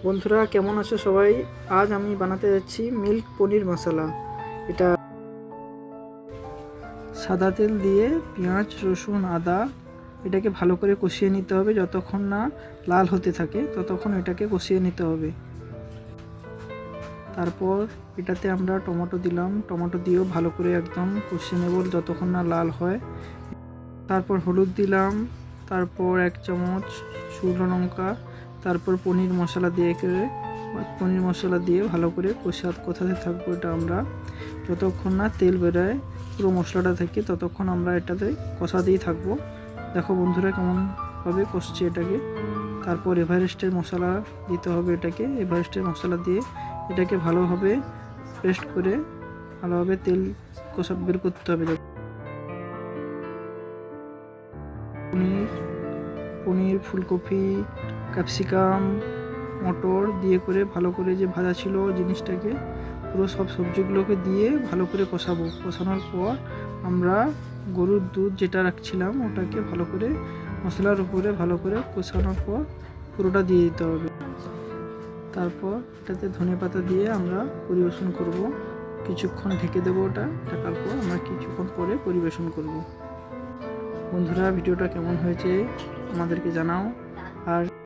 বন্ধুরা কেমন আছো সবাই? আজ আমি বানাতে যাচ্ছি মিল্ক পনির মশলা। এটা সাদা তেল দিয়ে পেঁয়াজ, রসুন, আদা এটাকে ভালো করে কষিয়ে নিতে হবে। যতক্ষণ না লাল হতে থাকে ততক্ষণ এটাকে কষিয়ে নিতে হবে। তারপর এটাতে আমরা টমেটো দিলাম, টমেটো দিয়েও ভালো করে একদম কষিয়ে নেব যতক্ষণ না লাল হয়। তারপর হলুদ দিলাম, তারপর 1 চামচ শুকনো লঙ্কা, তারপর পনির মশলা দিয়ে ভালো করে কষাতে থাকবো। এটা আমরা যতক্ষণ না তেল বেরোয় পুরো মশলাটা থেকে ততক্ষণ আমরা এটাতে কষাতেই থাকবো। দেখো বন্ধুরা কেমনভাবে কষছে এটাকে। তারপর এভারেস্টের মশলা দিতে হবে। এভারেস্টের মশলা দিয়ে এটাকে ভালোভাবে পেস্ট করে ভালোভাবে তেল কষা বের করতে হবে। পনির, ফুলকপি, ক্যাপসিকাম, মটর দিয়ে করে ভালো করে যে ভাজা ছিল জিনিসটাকে পুরো সব সবজিগুলোকে দিয়ে ভালো করে কষাবো। কষানোর পর আমরা গরুর দুধ যেটা রাখছিলাম ওটাকে ভালো করে মশলার উপরে ভালো করে কষানোর পর পুরোটা দিয়ে দিতে হবে। তারপর এটাতে ধনেপাতা দিয়ে আমরা পরিবেশন করব। কিছুক্ষণ ঢেকে দেবো। ঢাকার পর আমরা কিছুক্ষণ পরে পরিবেশন করব। বন্ধুরা ভিডিওটা কেমন হয়েছে আমাদেরকে জানাও। আর